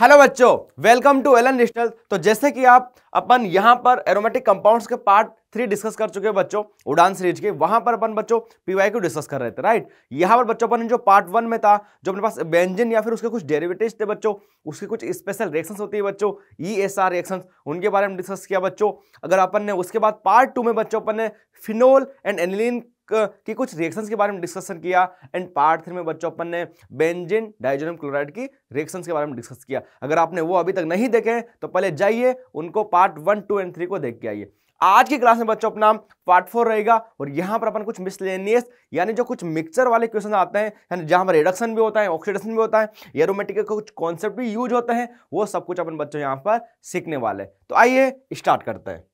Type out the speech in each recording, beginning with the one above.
Hello बच्चों, welcome to Elon digital. तो जैसे कि आप अपन यहाँ पर एरोमेटिक कंपाउंड्स के पार्ट 3 डिस्कस कर चुके हैं बच्चों, उड़ान सीरीज के। वहां पर अपन बच्चों पीवाई को डिस्कस कर रहे थे, राइट। यहाँ पर बच्चों अपन जो पार्ट 1 में था, जो अपने पास बेंजीन या फिर उसके कुछ डेरिवेटिव्स थे बच्चों, उसकी कुछ स्पेशल रिएक्शंस होती है बच्चों, ESR रिएक्शंस, उनके बारे में डिस्कस किया बच्चों। अगर अपन ने उसके बाद पार्ट 2 में बच्चों अपन ने फिनोल एंड एनिलीन की कुछ रिएक्शंस के बारे में डिस्कशन किया। एंड पार्ट 3 में बच्चों अपन ने बेंजीन डाइजोनियम क्लोराइड की रिएक्शंस के बारे में डिस्कस किया। अगर आपने वो अभी तक नहीं देखे तो पहले जाइए उनको पार्ट 1, 2 एंड 3 को देख के आइए। आज की क्लास में बच्चों अपना पार्ट 4 रहेगा और यहां पर अपन कुछ मिसलेनियस यानी जो कुछ मिक्सचर वाले क्वेश्चन आते हैं, यानी जहां पर रिडक्शन भी होता है, ऑक्सीडेशन भी होता है, एरोमेटिक के कुछ कॉन्सेप्ट भी यूज होते हैं, वो सब कुछ अपन बच्चों यहां पर सीखने वाले हैं। तो आइए स्टार्ट करते हैं।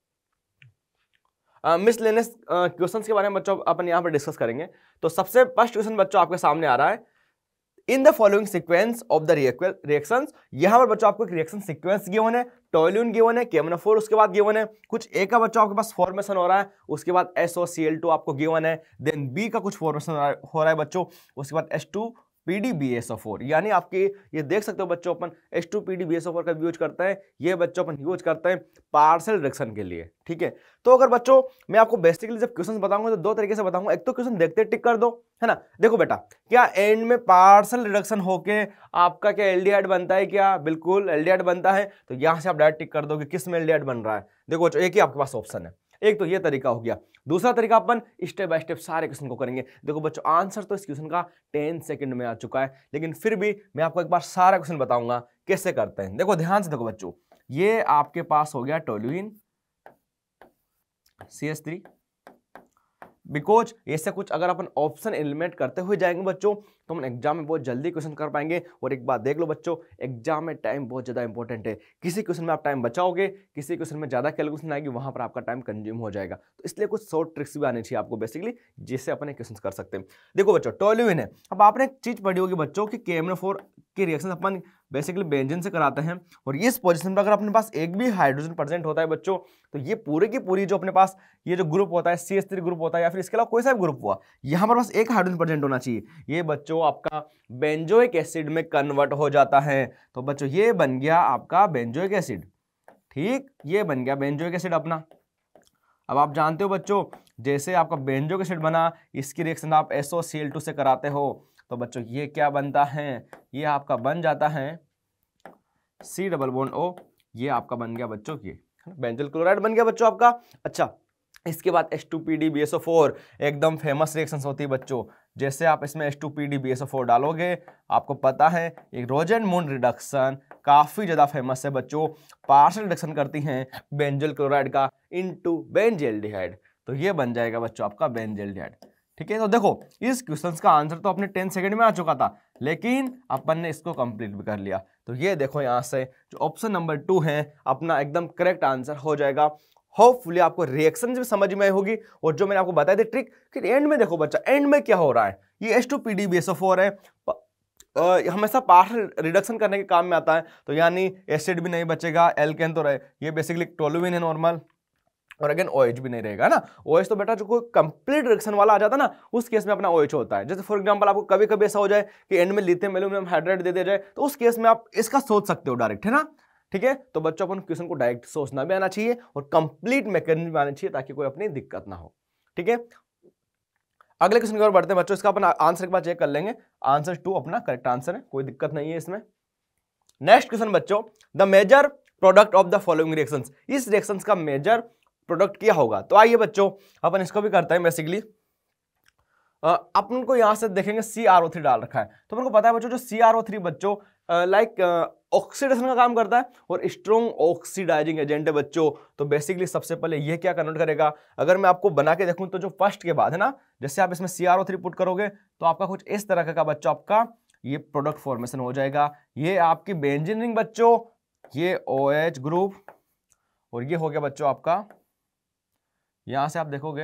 मिसलेनियस क्वेश्चंस के बारे में बच्चों अपन यहाँ पर डिस्कस करेंगे। तो सबसे फर्स्ट क्वेश्चन बच्चों आपके सामने आ रहा है, इन the following sequence of the reactions. यहां पर बच्चों आपको एक रिएक्शन सीक्वेंस गिवन है, टोल्यूइन गिवन है, KMnO4 उसके बाद गिवन है, कुछ ए का बच्चों आपके पास फॉर्मेशन हो रहा है, उसके बाद SOCl2 आपको गिवन है, देन बी का कुछ फॉर्मेशन हो रहा है बच्चों, उसके बाद H2PDBSO4। यानी आपके ये देख सकते हो बच्चों अपन H2PDBSO4 का यूज करते हैं, ये बच्चों अपन यूज करते हैं पार्शियल रिडक्शन के लिए, ठीक है। तो अगर बच्चों मैं आपको बेसिकली जब क्वेश्चन बताऊंगा तो दो तरीके से बताऊंगा। एक तो क्वेश्चन देखते टिक कर दो, है ना। देखो बेटा, क्या एंड में पार्शियल रिडक्शन होके आपका क्या एल्डिहाइड बनता है? क्या बिल्कुल एल्डिहाइड बनता है। तो यहां से आप डायरेक्ट टिक कर दो कि किस में एल्डिहाइड बन रहा है। देखो बच्चों, एक ही आपके पास ऑप्शन है। एक तो ये तरीका हो गया। दूसरा तरीका अपन स्टेप बाय स्टेप सारे क्वेश्चन को करेंगे। देखो बच्चों, आंसर तो इस क्वेश्चन का 10 सेकंड में आ चुका है, लेकिन फिर भी मैं आपको एक बार सारा क्वेश्चन बताऊंगा कैसे करते हैं। देखो ध्यान से देखो बच्चों, ये आपके पास हो गया टोल्यूइन CH3। बिकॉज ऐसे कुछ अगर अपन ऑप्शन एलिमिनेट करते हुए जाएंगे बच्चों तो हम एग्जाम में बहुत जल्दी क्वेश्चन कर पाएंगे। और एक बात देख लो बच्चों, एग्जाम में टाइम बहुत ज्यादा इंपॉर्टेंट है। किसी क्वेश्चन में आप टाइम बचाओगे, किसी क्वेश्चन में ज्यादा कैलकुलेशन आएगी, वहां पर आपका टाइम कंज्यूम हो जाएगा। तो इसलिए कुछ शॉर्ट ट्रिक्स भी आनी चाहिए आपको बेसिकली, जिससे अपन क्वेश्चन कर सकते हैं। देखो बच्चों, टोल्यूइन है। अब आपने एक चीज पढ़ी होगी बच्चों कि KMnO4 की रिएक्शन अपन बेसिकली बेंजीन से कराते हैं, और इस पोजीशन पर अगर अपने पास एक भी हाइड्रोजन प्रेजेंट होता है बच्चों, तो ये पूरे की पूरी जो अपने पास ये जो ग्रुप होता है CH3 ग्रुप होता है, या फिर इसके अलावा कोई सा भी ग्रुप हुआ, यहां पर बस एक हाइड्रोजन प्रेजेंट होना चाहिए। ये बच्चों आपका बेंजोइक एसिड में कन्वर्ट हो जाता है। तो बच्चों ये बन गया आपका बेंजोइक एसिड, ठीक, ये बन गया बेंजोइक एसिड अपना। अब आप जानते हो बच्चों, जैसे आपका बेंजोइक एसिड बना, इसकी रिएक्शन आप SOCl2 से कराते हो, तो बच्चों ये क्या बनता है? ये आपका बन जाता है C+O। ये आपका बन गया बच्चों ये बेंजल क्लोराइड बन गया बच्चों आपका। अच्छा, इसके बाद H2PDBSO4 एकदम फेमस रिएक्शंस होती है बच्चों। जैसे आप इसमें H2PDBSO4 डालोगे, आपको पता है एक रोजेन मून रिडक्शन काफी ज्यादा फेमस है बच्चों, पार्शियल रिडक्शन करती हैं बेंजल क्लोराइड का इनटू बेंजील्डिहाइड। तो ये बन जाएगा बच्चों आपका बेंजील्डिहाइड, ठीक है। तो देखो, इस क्वेश्चन का आंसर तो अपने 10 सेकंड में आ चुका था, लेकिन अपन ने इसको कंप्लीट भी कर लिया। तो ये देखो, यहां से जो ऑप्शन नंबर 2 है अपना एकदम करेक्ट आंसर हो जाएगा। होपफुली आपको रिएक्शन भी समझ में आई होगी, और जो मैंने आपको बताया थी ट्रिक कि एंड में देखो बच्चा, एंड में क्या हो रहा है, ये H2PDBSO4 है, हमेशा पार्शियल रिडक्शन करने के काम में आता है। तो यानी एसिड भी नहीं बचेगा, एल्केन तो रहे, ये बेसिकली टोल्यूइन है नॉर्मल, और अगेन OH भी नहीं रहेगा ना। OH तो बेटा जो कोई कंप्लीट रिएक्शन वाला आ जाता है ना, उस केस में अपना OH होता है। जैसे फॉर एग्जांपल आपको कभी कभी ऐसा हो जाए कि एंड में लिथियम एल्यूमिनियम हाइड्राइड दे दिया जाए, तो उस केस में आप इसका सोच सकते हो डायरेक्ट, है ना, ठीक है। तो बच्चों अपन क्वेश्चन को डायरेक्ट सोचना भी आना चाहिए और कंप्लीट मैकेनिज्म भी आना चाहिए, ताकि कोई अपनी दिक्कत ना हो, ठीक है। अगले क्वेश्चन की ओर बढ़ते हैं बच्चों। इसका अपन आंसर के बाद चेक कर लेंगे। आंसर 2 अपना करेक्ट आंसर है, कोई दिक्कत नहीं है इसमें। नेक्स्ट क्वेश्चन बच्चों, the major product of the following reactions. इस रिएक्शंस का मेजर प्रोडक्ट क्या होगा? तो आइए बच्चों अपन इसको भी करते हैं। बेसिकली अपन को यहां से देखेंगे CrO3 डाल रखा है, तो अपन को पता है बच्चों जो CrO3 बच्चों लाइक ऑक्सीडेशन का काम करता है और स्ट्रॉन्ग ऑक्सीडाइजिंग एजेंट है बच्चों। तो बेसिकली सबसे पहले ये क्या कन्वर्ट करेगा? अगर मैं आपको बना के देखूं तो जो फर्स्ट के बाद है ना, जैसे आप इसमें CrO3 पुट करोगे तो आपका कुछ इस तरह का बच्चों आपका ये प्रोडक्ट फॉर्मेशन हो जाएगा। ये आपकी बेंजीन रिंग बच्चों, ये OH ग्रुप, और ये हो गया बच्चों आपका, यहां से आप देखोगे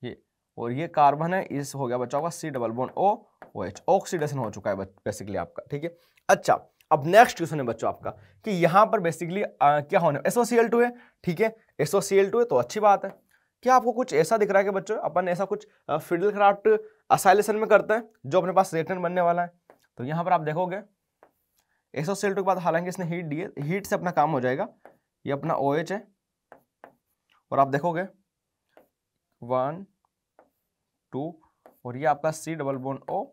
ये, और ये कार्बन है, इस हो गया बच्चों का C+O OH, ऑक्सीडेशन हो चुका है बेसिकली आपका, ठीक है। अच्छा, अब नेक्स्ट क्वेश्चन है बच्चों आपका कि यहां पर बेसिकली क्या होने, SOCl2 है, ठीक है, SOCl2 है तो अच्छी बात है। क्या आपको कुछ ऐसा दिख रहा है कि बच्चों अपन ऐसा कुछ फिडल क्राफ्ट असाइलेशन में करते हैं जो अपने पास रिएक्टेंट बनने वाला है? तो यहाँ पर आप देखोगे SOCl2 के बाद हालांकि इसने हीट दी है, हीट से अपना काम हो जाएगा। ये अपना OH है और आप देखोगे 1 2 और ये आपका C डबल बॉन्ड O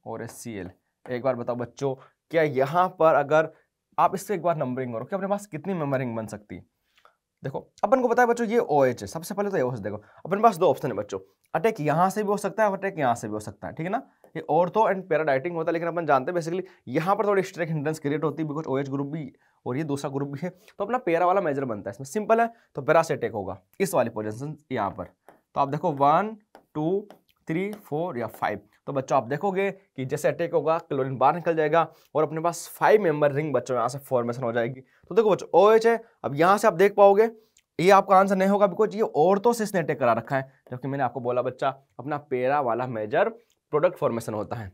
और HCl। एक बार बताओ बच्चों, क्या यहाँ पर अगर आप इससे एक बार नंबरिंग करो कि अपने पास कितनी नंबरिंग बन सकती है? देखो अपन को पता है बच्चों ये OH है। सबसे पहले तो ये देखो अपने पास दो ऑप्शन है बच्चों, अटैक यहाँ से भी हो सकता है, अटैक यहाँ से भी हो सकता है, ठीक है ना। ये ऑर्थो एंड पैरा डाइटिंग होता है, लेकिन अपन जानते हैं बेसिकली यहाँ पर थोड़ी स्ट्रेक हिंड्रेंस क्रिएट होती है बिकॉज OH ग्रुप भी और ये दूसरा ग्रुप भी है, तो अपना पैरा वाला मेजर बनता है। इसमें सिंपल है, तो पैरा से अटैक होगा इस वाली पोजिशन यहाँ पर। तो आप देखो 1 2 3 4 या 5, तो बच्चों आप देखोगे कि जैसे अटैक होगा क्लोरीन बाहर निकल जाएगा और अपने पास 5 मेंबर रिंग बच्चों यहाँ से फॉर्मेशन हो जाएगी। तो देखो बच्चों OH है, अब यहाँ से आप देख पाओगे ये आपका आंसर नहीं होगा बिकॉज ये ऑर्थो से इसने अटैक करा रखा है, जबकि मैंने आपको बोला बच्चा अपना पैरा वाला मेजर प्रोडक्ट फॉर्मेशन होता है।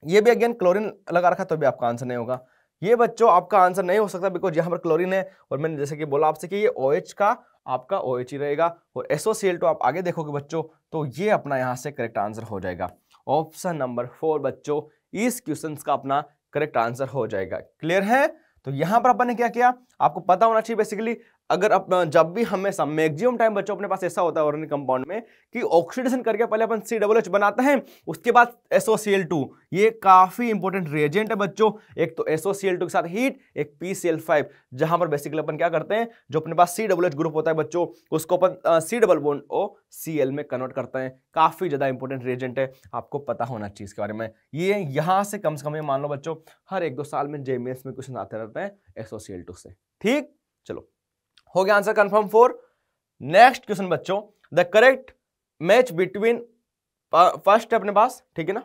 ये भी अगेन क्लोरीन लगा रखा है तो भी आपका आंसर नहीं होगा। ये बच्चों आपका आंसर नहीं हो सकता बिकॉज यहाँ पर क्लोरीन है और मैंने जैसे कि बोला आपसे कि ये OH का आपका OH ही रहेगा और SOCl2 आप आगे देखोगे बच्चों तो ये अपना यहाँ से करेक्ट आंसर हो जाएगा। ऑप्शन नंबर 4 बच्चों इस क्वेश्चन का अपना करेक्ट आंसर हो जाएगा। क्लियर है? तो यहाँ पर अपन ने क्या किया आपको पता होना चाहिए बेसिकली, अगर जब भी हमेशा मैक्सिमम टाइम बच्चों अपने पास ऐसा होता है ऑर्गेनिक कंपाउंड में कि ऑक्सीडेशन करके पहले अपन COOH बनाते हैं उसके बाद SOCl2। ये काफी इंपॉर्टेंट रिएजेंट है बच्चों। एक तो SOCl2 के साथ हीट, एक PCl5, जहां पर बेसिकली अपन क्या करते हैं जो अपने पास COOH ग्रुप होता है बच्चों उसको अपन C double bond O Cl में कन्वर्ट करते हैं। काफी ज्यादा इंपॉर्टेंट रिएजेंट है, आपको पता होना चाहिए इसके बारे में। ये यहां से कम से कम मान लो बच्चों हर 1-2 साल में JMS में क्वेश्चन आते रहते हैं SOCl2 से। ठीक, चलो हो गया आंसर कंफर्म 4। नेक्स्ट क्वेश्चन बच्चों, the correct match between first है अपने पास, ठीक है ना,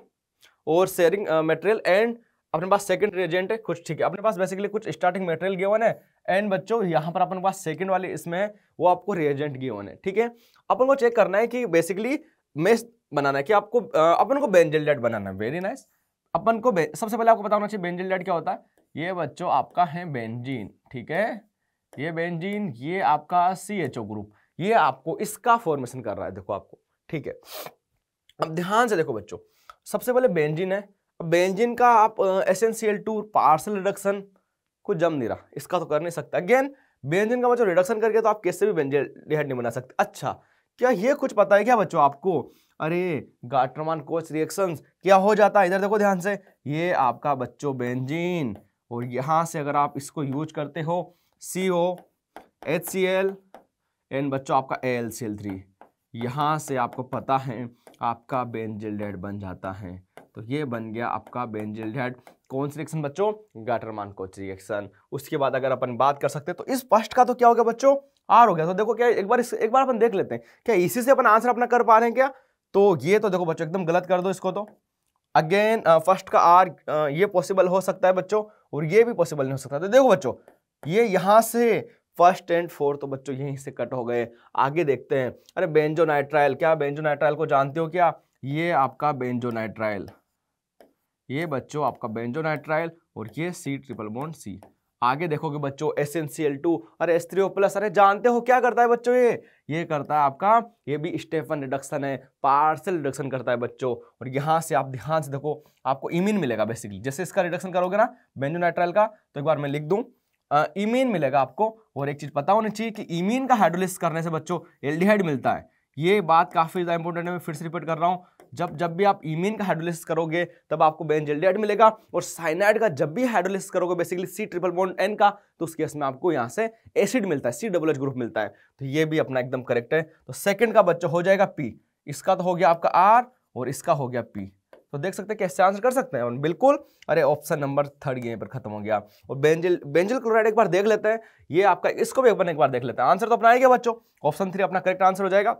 और शेयरिंग मटेरियल एंड अपने पास सेकंड रिएजेंट है कुछ, ठीक है। अपने पास बेसिकली कुछ स्टार्टिंग मटेरियल गिवन है एंड बच्चों यहां पर अपने पास सेकंड वाली इसमें है वो आपको रिएजेंट गिवन है, ठीक है। अपन को चेक करना है कि बेसिकली मैच बनाना है कि आपको अपन को बेंजील डेट बनाना है। Very nice. अपन को सबसे पहले आपको पता होना चाहिए बेंजील डेट क्या होता है। ये बच्चों आपका है बेंजीन, ठीक है, ये बेंजीन, ये आपका CHO ग्रुप, ये आपको इसका फॉर्मेशन कर रहा है देखो आपको, ठीक है। अब ध्यान से देखो बच्चों, सबसे पहले बेंजीन है, अब बेंजीन का आप SnCl2 पार्शियल रिडक्शन को जम नहीं रहा, इसका तो कर नहीं सकता। अगेन बेंजीन का बच्चों रिडक्शन करके तो आप कैसे भी बेंजील्डिहाइड नहीं बना सकते। अच्छा, क्या ये कुछ पता है क्या बच्चों आपको? अरे गाटरमान-कोच रिएक्शंस क्या हो जाता है, इधर देखो ध्यान से, ये आपका बच्चों बेंजीन और यहां से अगर आप इसको यूज करते हो CO HCl एंड बच्चों आपका AlCl3, यहां से आपको पता है आपका बेंजील्डिहाइड बन जाता है। तो ये बन गया आपका बेंजील्डिहाइड। कौन सी रिएक्शन बच्चों? Gattermann-coach reaction. उसके बाद अगर अपन बात कर सकते हैं तो इस फर्स्ट का तो क्या हो गया बच्चों? R हो गया। तो देखो क्या एक बार अपन देख लेते हैं क्या इसी से अपन आंसर अपना कर पा रहे हैं क्या? तो ये तो देखो बच्चों एकदम गलत कर दो इसको। तो अगेन फर्स्ट का R ये पॉसिबल हो सकता है बच्चों और ये भी पॉसिबल नहीं हो सकता। तो देखो बच्चों ये यहां से फर्स्ट एंड फोर्थ तो बच्चों यहीं से कट हो गए। आगे देखते हैं। अरे बेंजोनाइट्राइल, क्या बेंजोनाइट्राइल को जानते हो क्या? ये आपका बेंजोनाइट्राइल, ये बच्चों आपका बेंजोनाइट्राइल और ये C ट्रिपल बॉन्ड C। आगे देखोगे बच्चों SnCl2, अरे H3O+, अरे जानते हो क्या करता है बच्चों? ये करता है आपका, ये भी स्टेफन रिडक्शन है, पार्शियल रिडक्शन करता है बच्चों। और यहां से आप ध्यान से देखो आपको इमीन मिलेगा बेसिकली, जैसे इसका रिडक्शन करोगे ना बेंजोनाइट्राइल का, तो एक बार मैं लिख दूं इमीन मिलेगा आपको। और एक चीज पता होनी चाहिए कि इमीन का हाइड्रोलिसिस करने से बच्चों एल्डिहाइड मिलता है। ये बात काफी ज्यादा इंपॉर्टेंट है, मैं फिर से रिपीट कर रहा हूं। जब भी आप इमीन का हाइड्रोलिसिस करोगे तब आपको बेंजील्डिहाइड मिलेगा, और साइनाइड का जब भी हाइड्रोलिसिस करोगे basically C triple bond N का, तो उस केस में आपको यहाँ से एसिड मिलता है, COOH ग्रुप मिलता है। तो ये भी अपना एकदम करेक्ट है। तो सेकंड का बच्चा हो जाएगा P, इसका तो हो गया आपका R और इसका हो गया P। तो देख सकते हैं कैसे आंसर कर सकते हैं बिल्कुल। अरे ऑप्शन नंबर 3 यहीं पर खत्म हो गया। और बेंजिल क्लोराइड एक बार देख लेते हैं, ये आपका, इसको भी अपन एक बार देख लेते हैं। आंसर तो अपना आ गया बच्चों, ऑप्शन 3 अपना करेक्ट आंसर हो जाएगा।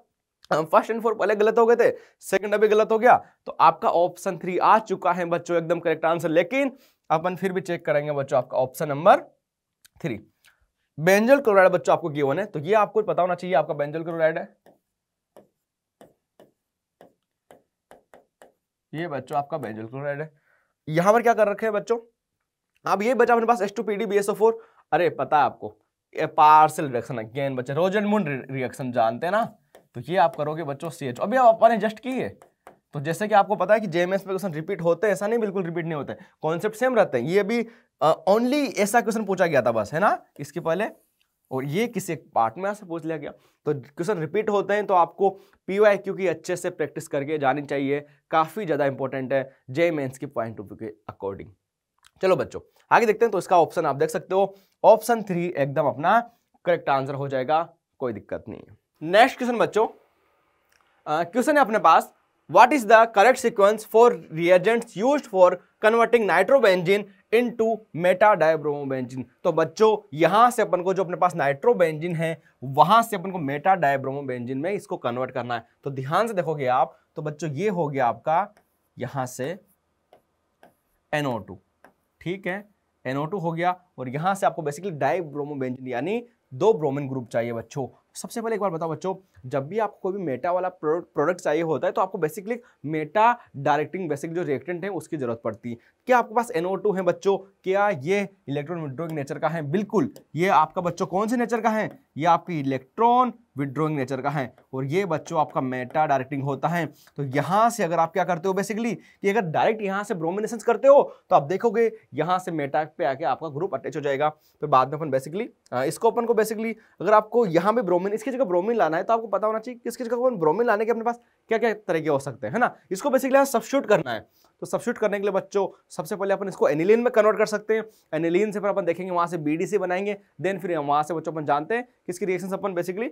फर्स्ट एंड 4 पहले गलत हो गए थे, सेकंड अभी गलत हो गया, तो आपका ऑप्शन 3 आ चुका है बच्चों एकदम करेक्ट आंसर। लेकिन अपन फिर भी चेक करेंगे बच्चों आपका ऑप्शन नंबर 3 बेंजल क्लोराइड बच्चों आपको गिवन है, तो ये आपको पता होना चाहिए आपका बेंजल क्लोराइड है। ये बच्चों आपका बेंजल क्लोराइड है। यहां पर क्या कर रखे हैं बच्चों? अब ये बचा अपने पास H2PD BSO4। अरे पता है आपको ये पार्शियल रिएक्शन अगेन बच्चे रोजनमुंड रिएक्शन जानते हैं ना, तो ये आप करोगे बच्चों CH। अभी अपन ने जस्ट की है, तो जैसे कि आपको पता है कि जेएमएस में क्वेश्चन रिपीट होते हैं, ऐसा नहीं बिल्कुल रिपीट नहीं होते, कॉन्सेप्ट सेम रहते हैं। ये भी ओनली ऐसा क्वेश्चन पूछा गया था बस, है ना, इसके पहले, और ये किसी एक पार्ट में से पूछ लिया गया। तो क्वेश्चन रिपीट होते हैं तो आपको पीओआईक्यू की अच्छे से प्रैक्टिस करके जानी चाहिए, काफी ज्यादा इंपॉर्टेंट है जेईई मेंस के पॉइंट ऑफ व्यू के अकॉर्डिंग। चलो बच्चों आगे देखते हैं। तो इसका ऑप्शन आप देख सकते हो, ऑप्शन 3 एकदम अपना करेक्ट आंसर हो जाएगा, कोई दिक्कत नहीं है। नेक्स्ट क्वेश्चन बच्चों, क्वेश्चन है अपने पास, what is the correct sequence for reagents used for converting nitrobenzene into meta dibromobenzene. तो बच्चों यहां से अपन को जो अपने पास नाइट्रोबेंजीन है वहां से अपन को मेटा डायब्रोमोबेंजीन में इसको कन्वर्ट करना है। तो ध्यान से देखोगे आप, तो बच्चों ये हो गया आपका यहां से NO2, ठीक है, NO2 हो गया, और यहां से आपको बेसिकली डाइब्रोमोबेंजीन यानी 2 ब्रोमीन ग्रुप चाहिए बच्चों। सबसे पहले एक बार बताओ बच्चों, जब भी आपको कोई भी मेटा वाला प्रोडक्ट चाहिए होता है तो आपको बेसिकली मेटा डायरेक्टिंग बेसिक जो रिएक्टेंट है उसकी जरूरत पड़ती है। क्या आपके पास NO2 है बच्चों, क्या ये इलेक्ट्रॉन विड्रॉइंग नेचर का है? बिल्कुल, ये आपका बच्चों कौन से नेचर का है? ये आपकी इलेक्ट्रॉन विड्रॉइंग नेचर का है, और ये बच्चों आपका मेटा डायरेक्टिंग होता है। तो यहां से अगर आप क्या करते हो बेसिकली कि अगर डायरेक्ट यहां से ब्रोमिनेशन करते हो तो आप देखोगे यहां से मेटा पे आके आपका ग्रुप अटैच हो जाएगा। फिर बाद में अपन बेसिकली इसको अपन को बेसिकली अगर आपको यहां पे ब्रोमीन, इसकी जगह ब्रोमीन लाना है तो आपको पता होना चाहिए किसकी जगह अपन ब्रोमीन लाने के अपने पास क्या क्या तरीके हो सकते हैं, है ना। इसको बेसिकली सब्स्टिट्यूट करना है। तो सब्स्टिट्यूट करने के लिए बच्चों सबसे पहले अपन इसको एनिलीन में कन्वर्ट कर सकते हैं। एनिलीन से फिर अपन देखेंगे वहां से BDC बनाएंगे, देन फिर वहां से बच्चों अपन जानते हैं किसकी रिएक्शन अपन बेसिकली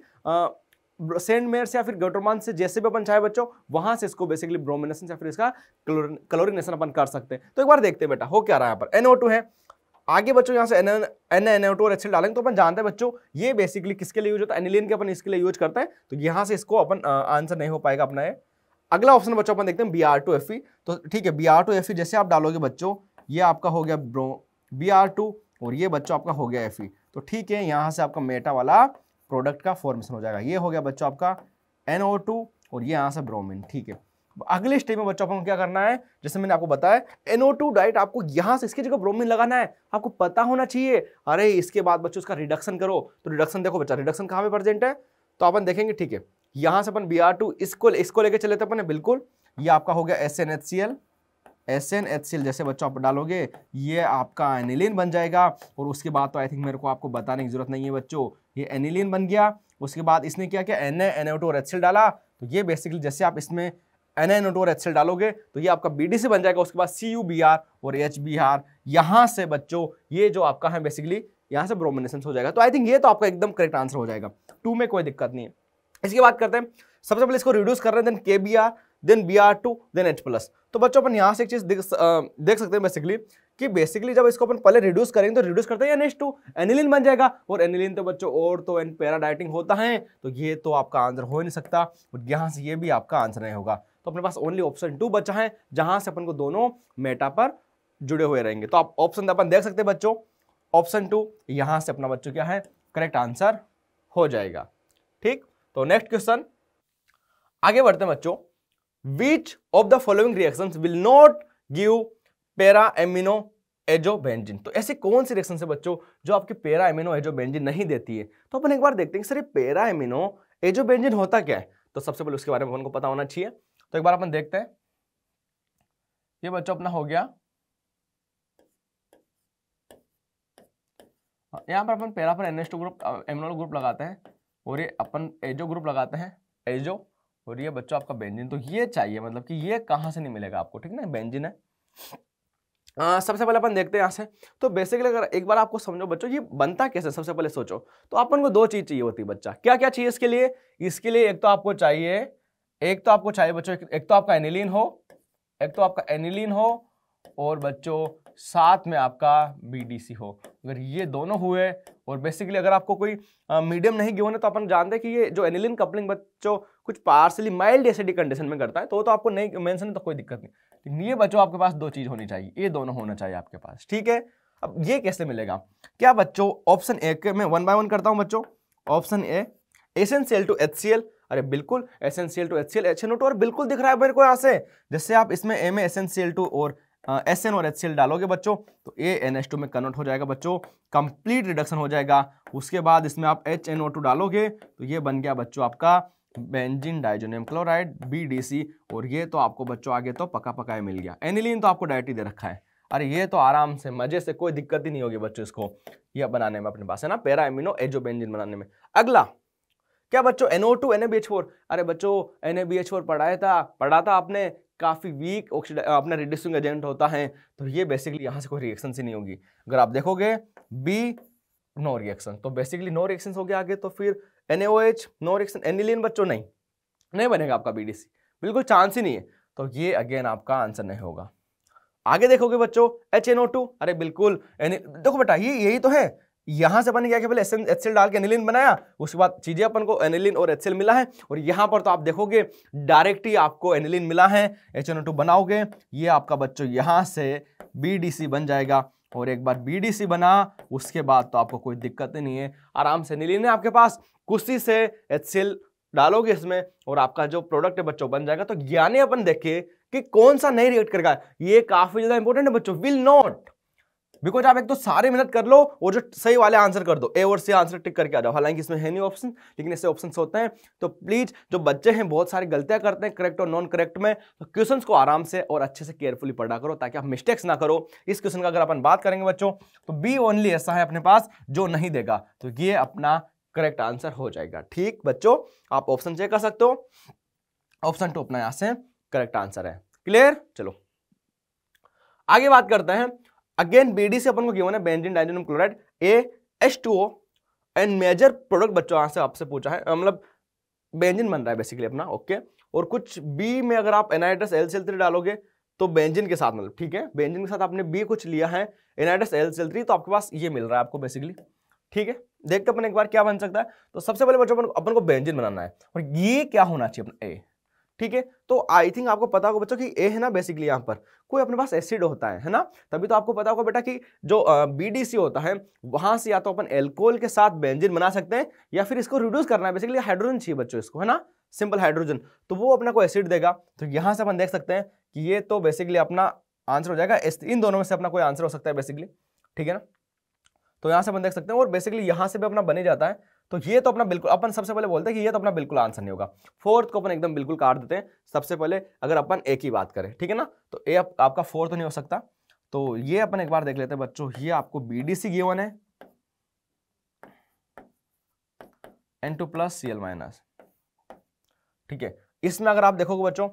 सेंट मेयर या फिर ग्लूटामाइन से जैसे भी अपन चाहे बच्चों वहां से इसको बेसिकली ब्रोमिनेशन या फिर इसका क्लोरीनेशन अपन कर सकते हैं। तो एक बार देखते हैं बेटा हो क्या रहा है। यहाँ पर NO2 है, आगे बच्चों यहाँ से NaNO2 और HCl डालेंगे। तो अपन जानते हैं बच्चों ये बेसिकली किसके लिए यूज होता है, एनिलीन के अपन इसके लिए यूज करते हैं। तो यहाँ से इसको अपन आंसर नहीं हो पाएगा अपना ये। अगला ऑप्शन बच्चों अपन देखते हैं Br2Fe। तो ठीक है, Br2Fe जैसे आप डालोगे बच्चों, ये आपका हो गया Br2 और ये बच्चों आपका हो गया Fe। तो ठीक है, यहाँ से आपका मेटा वाला प्रोडक्ट का फॉर्मेशन हो जाएगा। ये हो गया बच्चों आपका NO2 और ये यहाँ से ब्रोमीन, ठीक है। अगले स्टेज में बच्चों को क्या करना है, जैसे मैंने आपको बताया NO2 डाइट आपको यहां से इसकी जगह ब्रोमीन लगाना है, आपको पता होना चाहिए। अरे इसके बाद बच्चों उसका रिडक्शन करो, तो रिडक्शन देखो बच्चा, रिडक्शन कहां पे प्रेजेंट है, तो अपन देखेंगे, ठीक है। यहां से अपन Br2 इसको लेके चले थे अपन, बिल्कुल ये आपका हो गया SNHCl जैसे बच्चों आप डालोगे ये आपका एनिलीन बन जाएगा। और उसके बाद तो आई थिंक मेरे को आपको बताने की जरूरत नहीं है बच्चों, ये एनिलीन बन गया। उसके बाद इसने क्या किया, NaNO2 और HCl डाला। तो ये बेसिकली जैसे आप इसमें NaNO2 और HCl डालोगे तो ये आपका BDC बन जाएगा। उसके बाद CuBr और HBr, यहाँ से बच्चों ये जो आपका है बेसिकली यहाँ से ब्रोमिनेशन हो जाएगा। तो आई थिंक ये तो आपका एकदम करेक्ट आंसर हो जाएगा, 2 में कोई दिक्कत नहीं है। इसकी बात करते हैं, सबसे पहले इसको रिड्यूस कर रहे हैं, then KBr, then Br2, then H+। तो बच्चों अपन यहाँ से एक चीज देख सकते हैं बेसिकली कि बेसिकली जब इसको अपन पहले रिड्यूस करेंगे तो रिड्यूस करते हैं NH2, एनिलीन बन जाएगा। और एनिलीन तो बच्चों और तो एन पैरा डाइटिंग होता है, तो ये तो आपका आंसर हो नहीं सकता, और यहाँ से ये भी आपका आंसर नहीं होगा। तो अपने पास ओनली ऑप्शन 2 बचा है जहां से अपन को दोनों मेटा पर जुड़े हुए रहेंगे। तो आप ऑप्शन अपन देख सकते हैं बच्चों, ऑप्शन 2 यहां से अपना बच्चों क्या है करेक्ट आंसर हो जाएगा, ठीक। तो नेक्स्ट क्वेश्चन आगे बढ़ते हैं बच्चों, Which of the following reactions will not give para amino azobenzene. तो ऐसी कौन सी रिएक्शन है बच्चों जो आपके पैरा एमिनो एजोबेंजीन नहीं देती है। तो अपन एक बार देखते हैं सर ये पैरा एमिनो एजोबेंजीन होता क्या है। तो सबसे पहले उसके बारे में अपन को पता होना चाहिए। तो एक बार अपन देखते हैं, ये बच्चों अपना हो गया, यहां पर अपन पैरा पर NH2 ग्रुप एमिनो ग्रुप लगाते हैं और ये अपन एजो ग्रुप लगाते हैं, एजो, और ये बच्चों आपका बेंजीन। तो ये चाहिए, मतलब कि ये कहां से नहीं मिलेगा आपको, ठीक ना, बेंजीन है। सबसे पहले अपन देखते हैं यहाँ से। तो बेसिकली अगर एक बार आपको समझो बच्चों ये बनता कैसे, सबसे पहले सोचो। तो अपन को 2 चीज चाहिए होती है बच्चा, क्या क्या चाहिए इसके लिए। एक तो आपको चाहिए बच्चों, एक तो आपका एनिलीन हो, और बच्चों साथ में आपका BDC हो। अगर ये दोनों हुए, और बेसिकली अगर आपको कोई मीडियम नहीं गिवन है तो अपन जानते हैं कि ये जो एनिलीन कपलिंग बच्चों कुछ पार्सली माइल्ड एसिडिक कंडीशन में करता है, तो आपको नहीं मेंशन है तो कोई दिक्कत नहीं। लेकिन ये बच्चों आपके पास 2 चीज होनी चाहिए, ये दोनों होना चाहिए आपके पास, ठीक है। अब ये कैसे मिलेगा, क्या बच्चों ऑप्शन ए के मैं 1 बाय 1 करता हूं बच्चों। Option A essential to HCl, अरे बिल्कुल एसेंशियल टू HCl HNO2 और बिल्कुल दिख रहा है मेरे को यहाँ से। जैसे आप इसमें ए में एसेंशियल और SN और HCl डालोगे बच्चों तो ये NH2 में कन्वर्ट हो जाएगा बच्चों, कंप्लीट रिडक्शन हो जाएगा। उसके बाद इसमें आप HNO2 डालोगे तो ये बन गया बच्चों आपका बेंजीन डाइजोनियम क्लोराइड BDC, और ये तो आपको बच्चों आगे तो पका पका ही मिल गया। एनिलीन तो आपको डायरेक्ट ही दे रखा है, अरे ये तो आराम से मजे से, कोई दिक्कत ही नहीं होगी बच्चों इसको ये बनाने में अपने पास, है ना, पैरा एमिनो एजोबेंजीन बनाने में। अगला क्या बच्चों, NO2 NaBH4, अरे बच्चों NaBH4 पढ़ा था आपने, काफी वीक अपना रिड्यूसिंग एजेंट होता है, तो ये बेसिकली यहां से कोई रिएक्शन से नहीं होगी। अगर आप देखोगे बी नो रिएक्शन, तो बेसिकली नो रिएक्शन हो गया आगे, तो फिर NaOH नो रिएक्शन, एनिलीन बच्चों नहीं बनेगा आपका BDC, बिल्कुल चांस ही नहीं है, तो ये अगेन आपका आंसर नहीं होगा। आगे देखोगे बच्चों HNO2, अरे बिल्कुल देखो बेटा ये यही तो है, यहां से बन गया कि पहले HCl डाल के एनिलीन बनाया, उसके बाद चीजें अपन को एनिलीन और HCl मिला है, और यहां पर तो आप देखोगे डायरेक्ट ही आपको एनिलीन मिला है, HNO2 बनाओगे, ये आपका बच्चों यहां से BDC बन जाएगा, और एक बार BDC बना उसके बाद तो आपको कोई दिक्कत ही नहीं है, आराम से एनिलीन है आपके पास, कुछ से HCl डालोगे इसमें और आपका जो प्रोडक्ट है बच्चों बन जाएगा। तो यानी अपन देखें कि कौन सा नहीं रिएक्ट करेगा, ये काफी ज्यादा इंपॉर्टेंट है बच्चों, विल नॉट, बिकॉज आप एक तो सारे मेहनत कर लो और जो सही वाले आंसर कर दो, ए और सी आंसर टिक करके आ जाओ, हालांकि इसमें है नहीं ऑप्शन, लेकिन इससे ऑप्शंस होते हैं। तो प्लीज जो बच्चे हैं बहुत सारी गलतियां करते हैं करेक्ट और नॉन करेक्ट में, तो क्वेश्चंस को आराम से और अच्छे से केयरफुली पढ़ा करो ताकि आप मिस्टेक्स ना करो। इस क्वेश्चन का अगर अपन बात करेंगे बच्चों तो बी ओनली ऐसा है अपने पास जो नहीं देगा, तो ये अपना करेक्ट आंसर हो जाएगा। ठीक बच्चों, आप ऑप्शन चेक कर सकते हो, ऑप्शन 2 अपना यहां से करेक्ट आंसर है। क्लियर, चलो आगे बात करते हैं। अगेन BDC अपन को गिवन है benzene diazonium chloride H2O and major product बच्चों यहां से आपसे पूछा है, मतलब बेंजीन बन रहा है बेसिकली अपना, ओके, और कुछ बी में अगर आप एनहाइड्रस LCl3 डालोगे तो बेंजीन के साथ, मतलब ठीक है बेंजीन के साथ आपने बी कुछ लिया है एनहाइड्रस LCl3, तो आपके पास ये मिल रहा है आपको बेसिकली। ठीक है, देखते अपन एक बार क्या बन सकता है। तो सबसे पहले बच्चों अपन को बेंजीन बनाना है, और ये क्या होना चाहिए अपना ए, ठीक है। तो आई थिंक आपको पता होगा बच्चों कि ए है ना बेसिकली यहाँ पर कोई अपने पास एसिड होता है ना, तभी तो आपको पता होगा बेटा कि जो BDC होता है वहां से या तो अपन एल्कोहल के साथ बेंजीन बना सकते हैं या फिर इसको रिड्यूस करना है, बेसिकली हाइड्रोजन चाहिए बच्चों इसको, है ना, सिंपल हाइड्रोजन, तो वो अपना को एसिड देगा। तो यहां से अपन देख सकते हैं कि ये तो बेसिकली अपना आंसर हो जाएगा, इन दोनों में से अपना कोई आंसर हो सकता है बेसिकली, ठीक है ना। तो यहां से अपन देख सकते हैं और बेसिकली यहां से भी अपना बन ही जाता है। तो ये तो अपना बिल्कुल, अपन सबसे पहले बोलते हैं कि ये तो अपना बिल्कुल आंसर नहीं होगा, फोर्थ को अपन एकदम बिल्कुल काट देते हैं सबसे पहले अगर अपन ए की बात करें, ठीक है ना। तो ए आपका फोर्थ नहीं हो सकता, तो ये अपन एक बार देख लेते हैं बच्चों, ये आपको BDC गिवन है N2+Cl-, ठीक है। इसमें अगर आप देखोगे बच्चों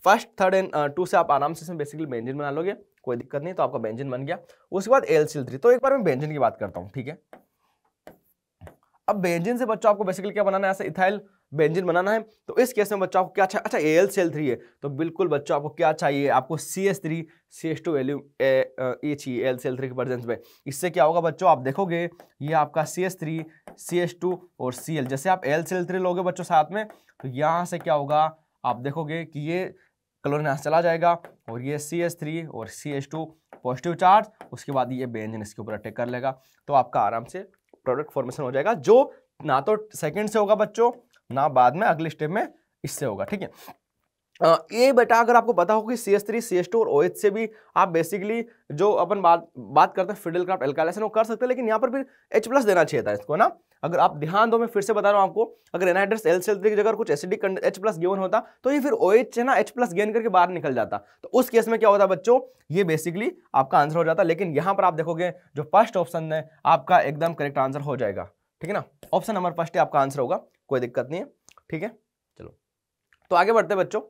फर्स्ट थर्ड एंड 2 से आप आराम से इसमें बेसिकली बेंजीन बना लोगे, कोई दिक्कत नहीं, तो आपका बेंजीन बन गया। उसके बाद LCl3, तो एक बार मैं बेंजीन की बात करता हूं, ठीक है। अब बेंजीन से बच्चों आपको बेसिकली क्या बनाना है, ऐसा इथाइल बेंजीन बनाना है। तो इस केस में बच्चों आपको क्या चाहिए, अच्छा AlCl3 है, तो बिल्कुल बच्चों आपको क्या चाहिए, आपको CH3 CH2 ये चाहिए LCl3 के प्रेजेंस में। इससे क्या होगा बच्चों, आप देखोगे ये आपका CH3 CH2 और Cl, जैसे आप LCl3 लोगे बच्चों साथ में, तो यहां से क्या होगा, आप देखोगे कि ये क्लोरीन यहां से चला जाएगा और ये CH3 और CH2 पॉजिटिव चार्ज, उसके बाद ये बेंजीन इसके ऊपर अटैक कर लेगा, तो आपका आराम से प्रोडक्ट फॉर्मेशन हो जाएगा, जो ना तो सेकंड से होगा बच्चों ना बाद में अगले स्टेप में इससे होगा, ठीक है। ये बेटा अगर आपको पता हो कि CH3 CH2 और OH से भी आप बेसिकली जो अपन बात करते हैं फिडेलक्राफ्ट एल्काइलेशन वो कर सकते हैं, लेकिन यहाँ पर फिर H+ देना चाहिए था इसको ना। अगर आप ध्यान दो, मैं फिर से बता रहा हूँ आपको, अगर एनहाइड्रस LCl3 की जगह कुछ एसिडिक H+ गिवन होता तो ये फिर OH है ना H+ गेन करके बाहर निकल जाता, तो उस केस में क्या होता बच्चों, ये बेसिकली आपका आंसर हो जाता। लेकिन यहां पर आप देखोगे जो फर्स्ट ऑप्शन है आपका एकदम करेक्ट आंसर हो जाएगा, ठीक है ना, ऑप्शन नंबर फर्स्ट आपका आंसर होगा, कोई दिक्कत नहीं है, ठीक है। चलो तो आगे बढ़ते हैं बच्चों,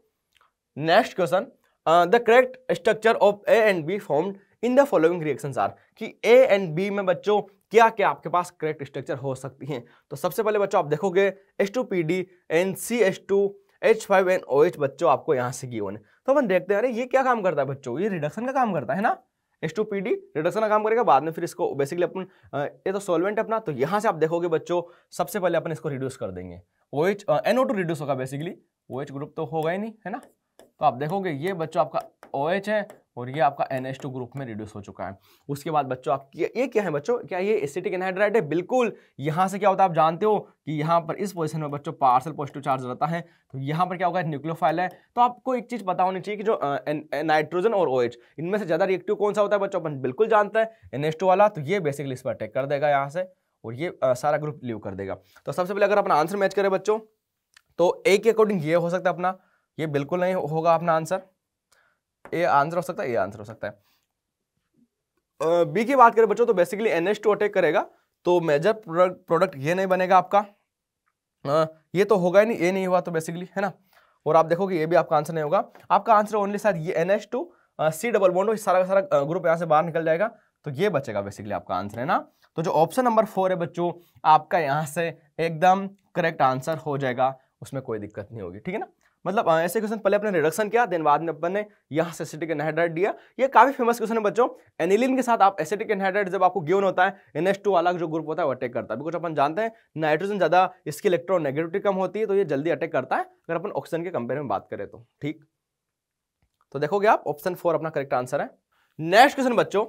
next question, the correct structure of A and B formed in the following reactions are, कि A and B में बच्चों क्या क्या आपके पास करेक्ट स्ट्रक्चर हो सकती हैं। तो सबसे पहले बच्चों आप देखोगे H2PD and CH2H5NOH बच्चों आपको यहां से गिवन है। तो अपन देखते हैं अरे ये क्या काम करता है बच्चों, ये रिडक्शन का काम करता है ना, H2PD रिडक्शन का काम करेगा, बाद में फिर इसको बेसिकली अपन ये तो सॉल्वेंट है अपना, तो यहां से आप देखोगे बच्चों सबसे पहले अपन इसको रिड्यूस कर देंगे, OH NO2 रिड्यूस होगा बेसिकली, OH ग्रुप तो होगा ही नहीं, है ना। तो आप देखोगे ये बच्चों आपका OH है और ये आपका NH2 ग्रुप में रिड्यूस हो चुका है। उसके बाद बच्चों आप ये क्या है बच्चों, क्या ये एसिटिक एनहाइड्राइड है, बिल्कुल। यहां से क्या होता है आप जानते हो कि यहाँ पर इस पोजीशन में बच्चों पार्शियल पॉजिटिव चार्ज रहता है, तो यहाँ पर क्या होगा न्यूक्लियोफाइल है। तो आपको एक चीज पता होनी चाहिए कि जो नाइट्रोजन और OH इनमें से ज्यादा रिएक्टिव कौन सा होता है बच्चों, अपन बिल्कुल जानते हैं NH2 वाला, तो ये बेसिकली इस पर अटैक कर देगा यहाँ से और ये सारा ग्रुप लीव कर देगा। तो सबसे पहले अगर अपना आंसर मैच करें बच्चों, तो ए के अकॉर्डिंग ये हो सकता है अपना, ये बिल्कुल नहीं होगा अपना आंसर, ए आंसर हो सकता है, ए आंसर हो सकता है। बी की बात करें बच्चों, तो बेसिकली NH2 अटैक करेगा, तो मेजर प्रोडक्ट ये नहीं बनेगा आपका, ये तो होगा ही नहीं, ए नहीं हुआ तो बेसिकली, है ना। और आप देखोगे ये भी आपका आंसर नहीं होगा, आपका आंसर ओनली शायद ये NH2 C डबल बॉन्ड, सारा का सारा ग्रुप यहाँ से बाहर निकल जाएगा, तो ये बचेगा बेसिकली आपका आंसर, है ना। तो जो ऑप्शन नंबर 4 है बच्चों, आपका यहाँ से एकदम करेक्ट आंसर हो जाएगा, उसमें कोई दिक्कत नहीं होगी, ठीक है ना। मतलब ऐसे क्वेश्चन पहले अपने रिडक्शन किया, देन बाद में अपन ने यहाँ से एसिटिक एनहाइड्राइड दिया। ये काफी फेमस क्वेश्चन है बच्चों। एनिलीन के साथ आप एसिटिक एनहाइड्राइड जब आपको गिवन होता है, NH2 वाला जो ग्रुप होता है वो अटैक करता है, बिकॉज अपन जानते हैं नाइट्रोजन ज्यादा, इसकी इलेक्ट्रोनेगेटिविटी कम होती है, तो ये जल्दी अटैक करता है अगर अपन ऑक्सीजन के कंपेयर में बात करें तो, ठीक। तो देखोगे आप ऑप्शन 4 अपना करेक्ट आंसर है। नेक्स्ट क्वेश्चन बच्चों,